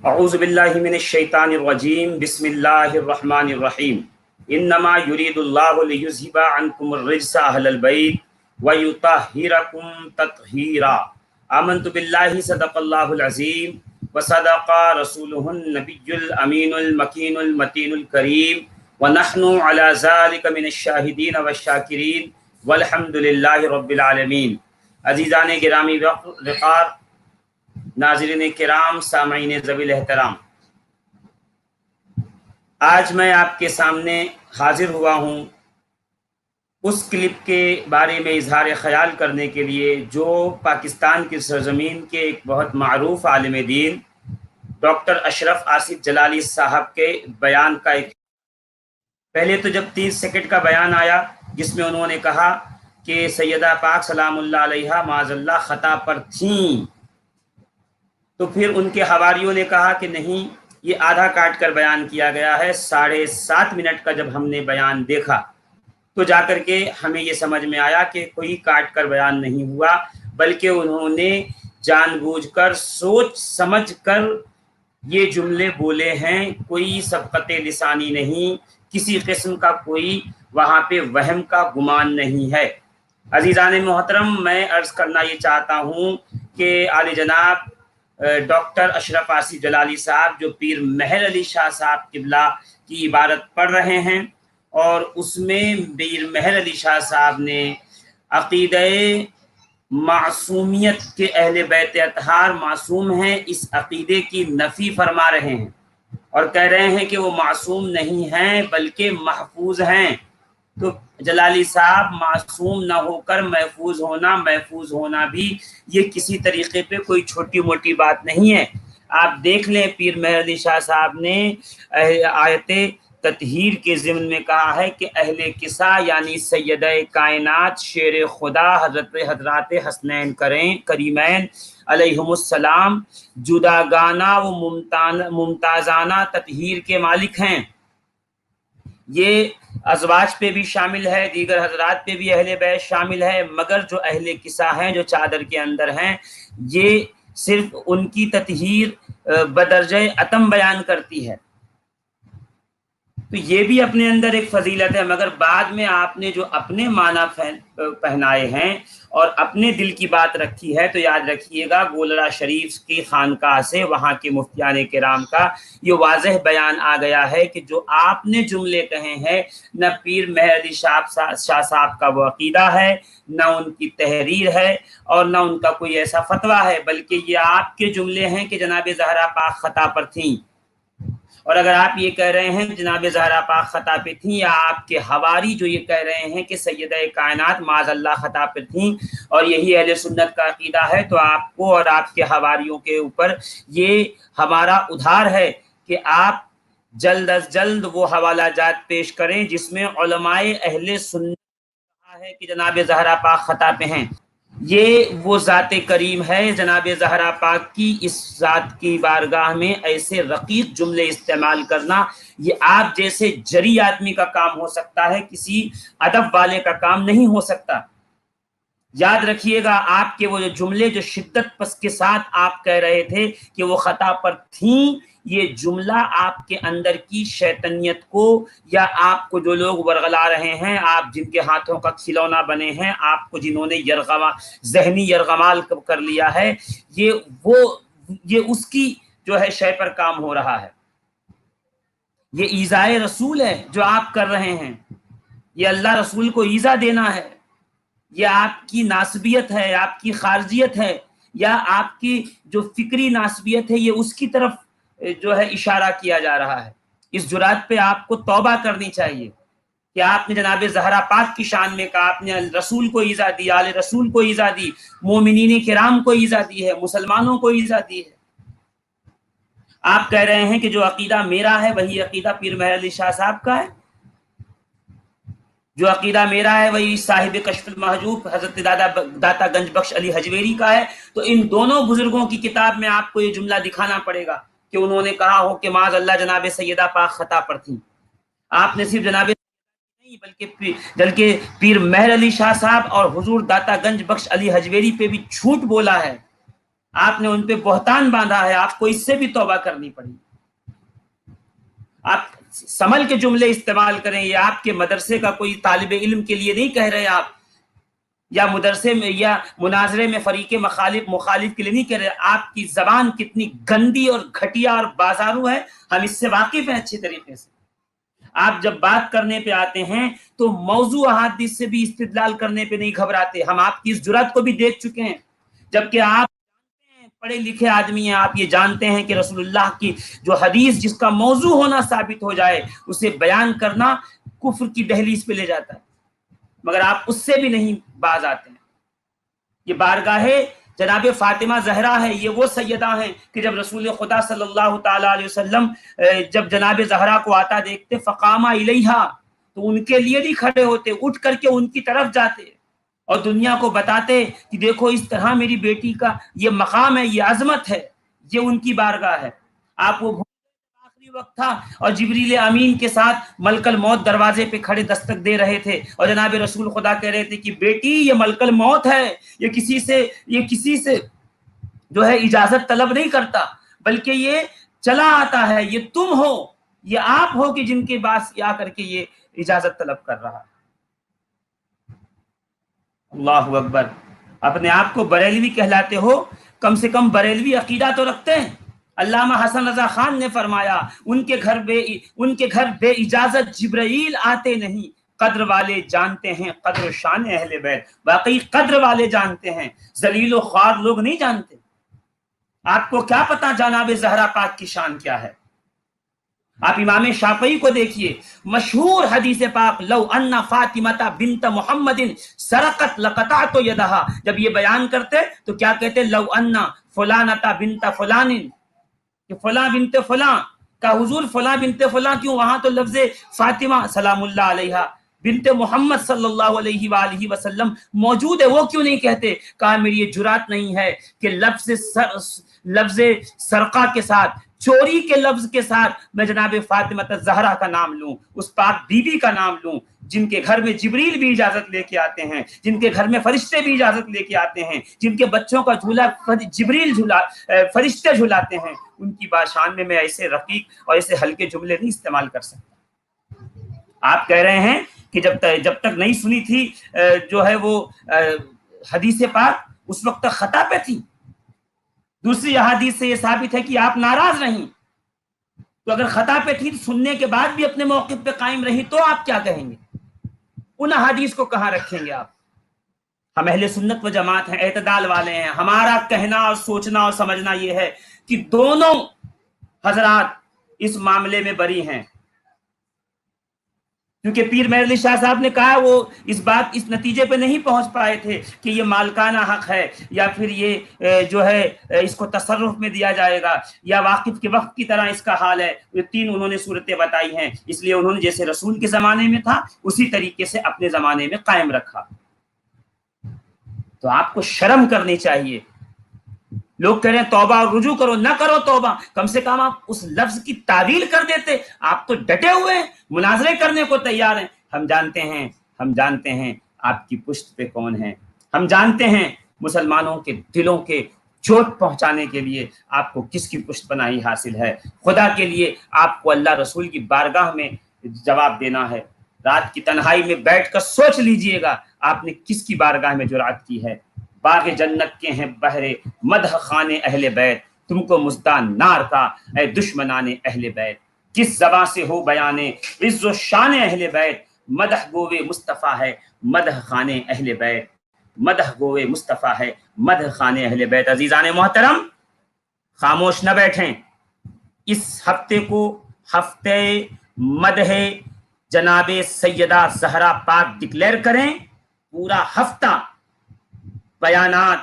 اعوذ باللہ من الشیطان الرجیم بسم اللہ الرحمن الرحیم انما یرید اللہ لیذھب عنکم الرجس اہل البیت ویطہرکم تطہیرا آمنت باللہ صدق اللہ العظیم وصدق رسولہ النبی الامین المکین المتین الکریم ونحن علی ذلک من الشاہدین والشاکرین والحمد للہ رب العالمین۔ عزیزان گرامی وقار، ناظرین کرام، سامعین ذوی احترام، آج میں آپ کے سامنے حاضر ہوا ہوں اس کلپ کے بارے میں اظہار خیال کرنے کے لیے جو پاکستان کی سرزمین کے ایک بہت معروف عالم دین ڈاکٹر اشرف آصف جلالی صاحب کے بیان کا ایک پہلے تو جب 30 سیکنڈ کا بیان آیا جس میں انہوں نے کہا کہ سیدہ پاک سلام اللہ علیہا معاذ اللہ خطا پر تھیں، تو پھر ان کے حواریوں نے کہا کہ نہیں، یہ آدھا کاٹ کر بیان کیا گیا ہے۔ 7.5 منٹ کا جب ہم نے بیان دیکھا تو جا کر کے ہمیں یہ سمجھ میں آیا کہ کوئی کاٹ کر بیان نہیں ہوا، بلکہ انہوں نے جان بوجھ کر سوچ سمجھ کر یہ جملے بولے ہیں۔ کوئی سبقت لسانی نہیں، کسی قسم کا کوئی وہاں پہ وہم کا گمان نہیں ہے۔ عزیزان محترم، میں عرض کرنا یہ چاہتا ہوں کہ عالی جناب ڈاکٹر اشرف آصف جلالی صاحب جو پیر مہر علی شاہ صاحب قبلہ کی عبارت پڑھ رہے ہیں، اور اس میں پیر مہر علی شاہ صاحب نے عقیدہ معصومیت کے اہل بیت اطہار معصوم ہیں، اس عقیدے کی نفی فرما رہے ہیں اور کہہ رہے ہیں کہ وہ معصوم نہیں ہیں بلکہ محفوظ ہیں۔ تو جلالی صاحب، معصوم نہ ہو کر محفوظ ہونا بھی یہ کسی طریقے پہ کوئی چھوٹی موٹی بات نہیں ہے۔ آپ دیکھ لیں، پیر مہر علی شاہ صاحب نے آیت تطہیر کے ضمن میں کہا ہے کہ اہل کسا یعنی سیدہ کائنات شیر خدا حضرات حسنین کریمین علیہم السلام جداگانہ و ممتازانہ تطہیر کے مالک ہیں۔ یہ ازواج پہ بھی شامل ہے، دیگر حضرات پہ بھی اہل بیت شامل ہے، مگر جو اہل کسا ہیں، جو چادر کے اندر ہیں، یہ صرف ان کی تطہیر بدرجہ اتم بیان کرتی ہے۔ تو یہ بھی اپنے اندر ایک فضیلت ہے، مگر بعد میں آپ نے جو اپنے معنی پہنائے ہیں اور اپنے دل کی بات رکھی ہے، تو یاد رکھیے گا گولڑا شریف کی خانقاہ سے وہاں کے مفتیان کرام کا یہ واضح بیان آ گیا ہے کہ جو آپ نے جملے کہے ہیں، نہ پیر مہر علی شاہ صاحب کا وہ عقیدہ ہے، نہ ان کی تحریر ہے، اور نہ ان کا کوئی ایسا فتویٰ ہے، بلکہ یہ آپ کے جملے ہیں کہ جناب زہرا پاک خطا پر تھیں۔ اور اگر آپ یہ کہہ رہے ہیں جناب زہرا پاک خطا پہ تھیں، یا آپ کے حواری جو یہ کہہ رہے ہیں کہ سیدہ کائنات معاذ اللہ خطا پہ تھیں، اور یہی اہل سنت کا عقیدہ ہے، تو آپ کو اور آپ کے حواریوں کے اوپر یہ ہمارا ادھار ہے کہ آپ جلد از جلد وہ حوالہ جات پیش کریں جس میں علماء اہل سنت کہا ہے کہ جناب زہرا پاک خطا پہ ہیں۔ یہ وہ ذات کریم ہے، جناب زہرا پاک کی اس ذات کی بارگاہ میں ایسے رقیق جملے استعمال کرنا یہ آپ جیسے جری آدمی کا کام ہو سکتا ہے، کسی ادب والے کا کام نہیں ہو سکتا۔ یاد رکھیے گا، آپ کے وہ جو جملے جو شدت پس کے ساتھ آپ کہہ رہے تھے کہ وہ خطا پر تھیں، یہ جملہ آپ کے اندر کی شیطنیت کو، یا آپ کو جو لوگ ورغلا رہے ہیں، آپ جن کے ہاتھوں کا کھلونا بنے ہیں، آپ کو جنہوں نے ذہنی یرغمال کر لیا ہے، یہ اس کی جو ہے شے پر کام ہو رہا ہے۔ یہ ایذائے رسول ہے جو آپ کر رہے ہیں، یہ اللہ رسول کو ایذا دینا ہے، یہ آپ کی ناسبیت ہے، آپ کی خارجیت ہے، یا آپ کی جو فکری ناسبیت ہے، یہ اس کی طرف جو ہے اشارہ کیا جا رہا ہے۔ اس جرات پہ آپ کو توبہ کرنی چاہیے کہ آپ نے جناب زہرا پاک کی شان میں کہا، آپ نے رسول کو ایذا دی، آل رسول کو ایذا دی، مومنین کرام کو ایذا دی ہے، مسلمانوں کو ایذا دی ہے۔ آپ کہہ رہے ہیں کہ جو عقیدہ میرا ہے وہی عقیدہ پیر مہر علی شاہ صاحب کا ہے، جو عقیدہ میرا ہے وہی صاحب کشف المحجوب حضرت داتا گنج بخش علی حجویری کا ہے۔ تو ان دونوں بزرگوں کی کتاب میں آپ کو یہ جملہ دکھانا پڑے گا کہ انہوں نے کہا ہو کہ معاذ اللہ جناب سیدہ پاک خطا پر تھیں۔ آپ نے صرف جناب نہیں بلکہ پیر مہر علی شاہ صاحب اور حضور داتا گنج بخش علی حجویری پہ بھی جھوٹ بولا ہے۔ آپ نے ان پہ بہتان باندھا ہے، آپ کو اس سے بھی توبہ کرنی پڑی۔ آپ سنبھل کے جملے استعمال کریں، یہ آپ کے مدرسے کا کوئی طالب علم کے لیے نہیں کہہ رہے آپ، یا مدرسے میں یا مناظرے میں فریق مخالف کے لیے نہیں کہہ رہے۔ آپ کی زبان کتنی گندی اور گھٹیا اور بازارو ہے، ہم اس سے واقف ہیں اچھی طریقے سے۔ آپ جب بات کرنے پہ آتے ہیں تو موضوع احادیث سے بھی استدلال کرنے پہ نہیں گھبراتے۔ ہم آپ کی اس جرات کو بھی دیکھ چکے ہیں، جبکہ آپ پڑھے لکھے آدمی ہیں، آپ یہ جانتے ہیں کہ رسول اللہ کی جو حدیث جس کا موضوع ہونا ثابت ہو جائے اسے بیان کرنا کفر کی دہلیز پہ لے جاتا ہے، مگر آپ اس سے بھی نہیں باز آتے ہیں۔ یہ بارگاہ جناب فاطمہ زہرا ہے، یہ وہ سیدہ ہیں کہ جب رسول خدا صلی اللہ تعالی علیہ وسلم جب جناب زہرا کو آتا دیکھتے فقامہ الیہا، تو ان کے لیے نہیں کھڑے ہوتے، اٹھ کر کے ان کی طرف جاتے اور دنیا کو بتاتے کہ دیکھو اس طرح میری بیٹی کا یہ مقام ہے، یہ عظمت ہے، یہ ان کی بارگاہ ہے۔ آپ وہ آخری وقت تھا اور جبریل امین کے ساتھ ملک الموت دروازے پہ کھڑے دستک دے رہے تھے، اور جناب رسول خدا کہہ رہے تھے کہ بیٹی یہ ملک الموت ہے، یہ کسی سے جو ہے اجازت طلب نہیں کرتا، بلکہ یہ چلا آتا ہے، یہ تم ہو، یہ آپ ہو کہ جن کے پاس آ کر کے یہ اجازت طلب کر رہا ہے۔ اللہ اکبر۔ اپنے آپ کو بریلوی کہلاتے ہو، کم سے کم بریلوی عقیدہ تو رکھتے ہیں۔ علامہ حسن رضا خان نے فرمایا ان کے گھر بے اجازت جبرائیل آتے نہیں، قدر والے جانتے ہیں قدر و شان اہل بیت۔ واقعی قدر والے جانتے ہیں، ذلیل و خوار لوگ نہیں جانتے۔ آپ کو کیا پتا جناب زہرا پاک کی شان کیا ہے؟ آپ امام شافعی کو دیکھیے، مشہور حدیث پاک لو ان فاطمہ بنت محمد سرقت لقطعت یدہا، جب یہ بیان کرتے تو کیا کہتے؟ لو ان فلانتا بنت فلان، کہ فلاں بنت فلاں کا حضور فلاں بنت فلاں کیوں؟ وہاں تو لفظ فاطمہ سلام اللہ علیہا بنت محمد صلی اللہ علیہ وآلہ وسلم موجود ہے، وہ کیوں نہیں کہتے؟ کہا میری یہ جرات نہیں ہے کہ لفظ سرقہ کے ساتھ، چوری کے لفظ کے ساتھ میں جناب فاطمہ زہرا کا نام لوں، اس پاک بی بی کا نام لوں، جن کے گھر میں جبریل بھی اجازت لے کے آتے ہیں، جن کے گھر میں فرشتے بھی اجازت لے کے آتے ہیں، جن کے بچوں کا جھولا جبریل فرشتے جھلاتے ہیں، ان کی باشان میں ایسے رقیق اور ایسے ہلکے جملے نہیں استعمال کر سکتا۔ آپ کہہ رہے ہیں کہ جب تک نہیں سنی تھی جو ہے وہ حدیث پاک، اس وقت تک خطا پہ تھی۔ دوسری احادیث سے یہ ثابت ہے کہ آپ ناراض نہیں، تو اگر خطا پہ تھی سننے کے بعد بھی اپنے موقف پہ قائم رہی تو آپ کیا کہیں گے؟ ان احادیث کو کہاں رکھیں گے آپ؟ ہم اہل سنت و جماعت ہیں، اعتدال والے ہیں۔ ہمارا کہنا اور سوچنا اور سمجھنا یہ ہے کہ دونوں حضرات اس معاملے میں بری ہیں، کیونکہ پیر مہر علی شاہ صاحب نے کہا وہ اس نتیجے پہ نہیں پہنچ پائے تھے کہ یہ مالکانہ حق ہے یا پھر یہ جو ہے اس کو تصرف میں دیا جائے گا یا واقف کے وقت کی طرح اس کا حال ہے۔ یہ تین انہوں نے صورتیں بتائی ہیں، اس لیے انہوں نے جیسے رسول کے زمانے میں تھا اسی طریقے سے اپنے زمانے میں قائم رکھا۔ تو آپ کو شرم کرنی چاہیے۔ لوگ کہہ رہے ہیں توبہ اور رجوع کرو، نہ کرو توبہ، کم سے کم آپ اس لفظ کی تعویل کر دیتے۔ آپ تو ڈٹے ہوئے ہیں، مناظرے کرنے کو تیار ہیں۔ ہم جانتے ہیں آپ کی پشت پہ کون ہے، ہم جانتے ہیں مسلمانوں کے دلوں کے چوٹ پہنچانے کے لیے آپ کو کس کی پشت پناہی حاصل ہے۔ خدا کے لیے آپ کو اللہ رسول کی بارگاہ میں جواب دینا ہے۔ رات کی تنہائی میں بیٹھ کر سوچ لیجئے گا آپ نے کس کی بارگاہ میں جرات کی ہے۔ باغ جنت کے ہیں بہرے مدح خانے اہل بیت، تم کو مزدان نار کا اے دشمنان اہل بیت۔ کس زباں سے ہو بیانے عز و شان اہل بیت، مدح گوے مصطفیٰ ہے مدح خانے اہل بیت، مدح گوے مصطفیٰ ہے مدح خانے اہل بیت۔ عزیزان محترم، خاموش نہ بیٹھیں، اس ہفتے کو ہفتے مدح جناب سیدہ زہرا پاک ڈکلیئر کریں۔ پورا ہفتہ بیانات،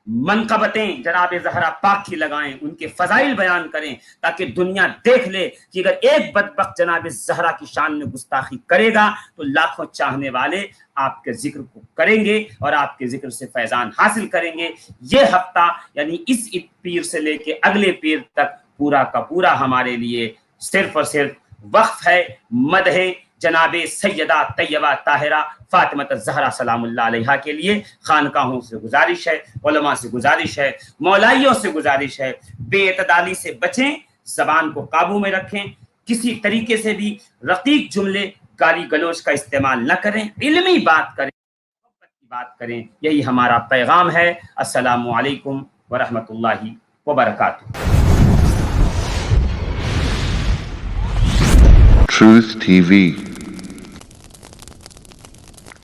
منقبتیں جناب زہرا پاک کی لگائیں، ان کے فضائل بیان کریں، تاکہ دنیا دیکھ لے کہ اگر ایک بدبخت جناب زہرا کی شان میں گستاخی کرے گا تو لاکھوں چاہنے والے آپ کے ذکر کو کریں گے اور آپ کے ذکر سے فیضان حاصل کریں گے۔ یہ ہفتہ یعنی اس پیر سے لے کے اگلے پیر تک پورا کا پورا ہمارے لیے صرف اور صرف وقف ہے مدح جناب سیدہ طیبہ طاہرہ فاطمہ الزہرا سلام اللہ علیہا کے لیے خانقاہوں سے گزارش ہے، علماء سے گزارش ہے، مولائیوں سے گزارش ہے، بے اعتدالی سے بچیں، زبان کو قابو میں رکھیں، کسی طریقے سے بھی رقیق جملے گالی گلوچ کا استعمال نہ کریں، علمی بات کریں، محبت کی بات کریں، یہی ہمارا پیغام ہے۔ السلام علیکم ورحمۃ اللہ وبرکاتہ۔ Truth TV.